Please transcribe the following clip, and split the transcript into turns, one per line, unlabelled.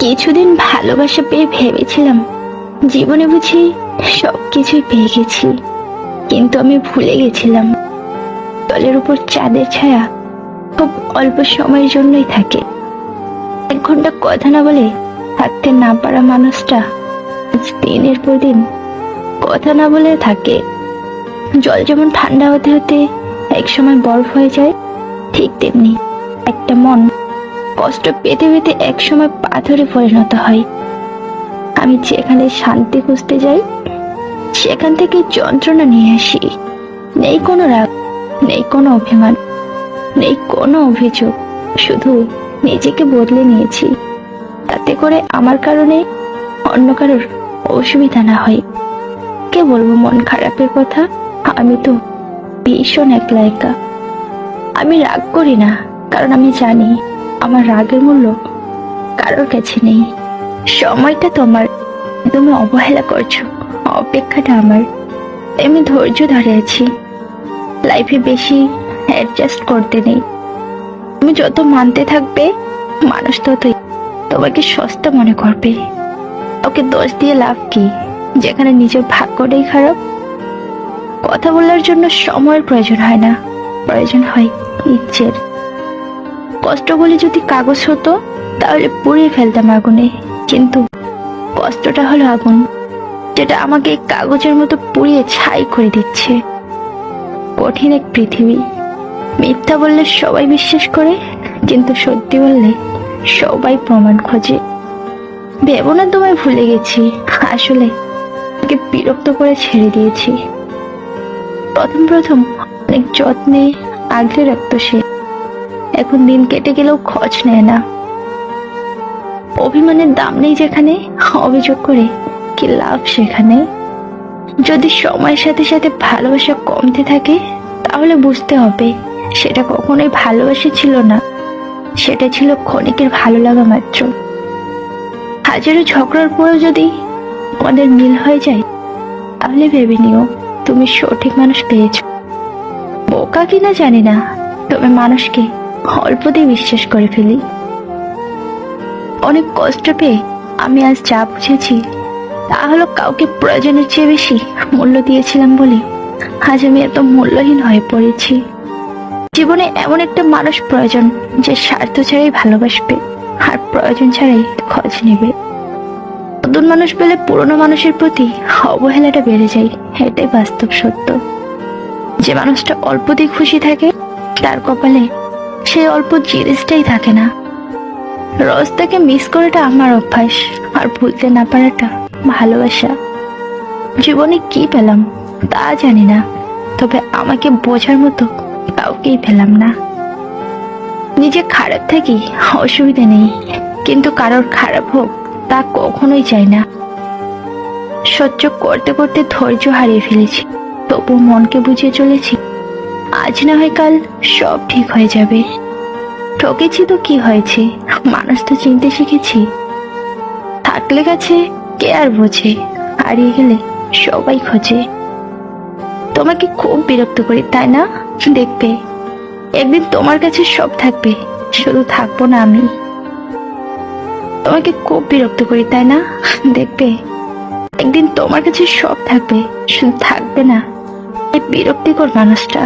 কিছুদিন ভালোবাসা পেয়ে ভেবেছিলাম জীবনে বুঝি সবকিছুই পেয়ে গেছি, কিন্তু আমি ভুলে গেছিলাম জলের উপর চাঁদের ছায়া খুব অল্প সময়ের জন্যই থাকে। 1 ঘন্টা কথা না বলে থাকতে না পারা মানুষটা আজ দিনের পর দিন কথা না বলে থাকে। জল যেমন ঠান্ডা হতে হতে একসময় বরফ হয়ে যায়, ঠিক তেমনি একটা মন কষ্ট পেতে পেতে একসময় পাথরে পরিণত হয়। আমি যেখানে শান্তি খুঁজতে যাই সেখান থেকে যন্ত্রণা নিয়ে আসি। নেই কোনো রাগ, নেই কোনো অভিমান, নেই কোনো অভিযোগ, শুধু নিজেকে বদলে নিয়েছি তাতে করে আমার কারণে অন্য কারোর অসুবিধা না হয়। কে বলবো মন খারাপের কথা? আমি তো ভীষণ একলা একা। আমি রাগ করি না, কারণ আমি জানি আমার রাগের মূল্য কারোর কাছে নেই। সময়টা তোমার, তুমি অবহেলা করছো, অপেক্ষাটা আমার। আমি ধৈর্য ধরে আছি। লাইফে বেশি অ্যাডজাস্ট করতে নেই। তুমি যত মানতে থাকবে মানুষ ততই তোমাকে সস্তা মনে করবে। ওকে দোষ দিয়ে লাভ কি যেখানে নিজের ভাগ্যটাই খারাপ? কথা বলার জন্য সময়ের প্রয়োজন হয় না, প্রয়োজন হয় ইচ্ছের। কষ্টগুলি যদি কাগজ হতো তাহলে পুড়িয়ে ফেলতাম আগুনে, কিন্তু কষ্টটা হলো আগুন, যেটা আমাকে কাগজের মতো পুড়িয়ে ছাই করে দিচ্ছে। কঠিন এক পৃথিবী। মিথ্যা বললে সবাই বিশ্বাস করে, কিন্তু সত্যি বললে সবাই প্রমাণ খোঁজে। ভেবো না তোমায় ভুলে গেছি, আসলে তাকে বিরক্ত করে ছেড়ে দিয়েছি। প্রথম প্রথম অনেক যত্নে আগলে রাখতো সে, এখন দিন কেটে গেলেও খোঁজ নেয় না। অভিমানের দাম নেই যেখানে, অভিযোগ করে কি লাভ সেখানে? যদি সময়ের সাথে সাথে ভালোবাসা কমতে থাকে তাহলে বুঝতে হবে সেটা কখনোই ভালোবাসা ছিল না, সেটা ছিল ক্ষণিকের ভালো লাগা মাত্র। হাজারো ঝগড়ার পরেও যদি আমাদের মিল হয়ে যায় তাহলে ভেবে নিও তুমি সঠিক মানুষ পেয়েছ। বোকা কিনা জানি না, তবে মানুষকে অল্পতেই বিশ্বাস করে ফেলি। অনেক কষ্ট পেয়ে আমি আজ যা বুঝেছি তা হলো কাউকে প্রয়োজনের চেয়ে বেশি মূল্য দিয়েছিলাম বলে আজ আমি এত মূল্যহীন হয়ে পড়েছি। জীবনে এমন একটা মানুষ প্রয়োজন যে স্বার্থ ছাড়াই ভালোবাসবে আর প্রয়োজন ছাড়াই খোঁজ নেবে। নতুন মানুষ পেলে পুরনো মানুষের প্রতি অবহেলাটা বেড়ে যায়, এটাই বাস্তব সত্য। যে মানুষটা অল্পতেই খুশি থাকে তার কপালে সেই অল্প জিনিসটাই থাকে না। রোজ তাকে মিস করাটা আমার অভ্যাস, আর ভুলতে না পারাটা ভালোবাসা। জীবনে কি পেলাম তা জানি না, তবে আমাকে বোঝার মতো কাউকেই পেলাম না। নিজে খারাপ থাকি অসুবিধা নেই, কিন্তু কারোর খারাপ হোক তা কখনোই চাই না। সহ্য করতে করতে ধৈর্য হারিয়ে ফেলেছি, তবু মনকে বুঝিয়ে চলেছি আজ না হয় কাল সব ঠিক হয়ে যাবে। ঠকেছি তো কি হয়েছে, মানুষ তো চিনতে শিখেছি। থাকলে কাছে কে আর বোঝে, হারিয়ে গেলে সবাই খোঁজে। তোমাকে খুব বিরক্ত করি তাই না? দেখবে একদিন তোমার কাছে সব থাকবে, শুধু থাকবো না আমি। তোমাকে খুব বিরক্ত করি তাই না? দেখবে একদিন তোমার কাছে সব থাকবে, শুধু থাকবে না এই বিরক্তিকর মানুষটা।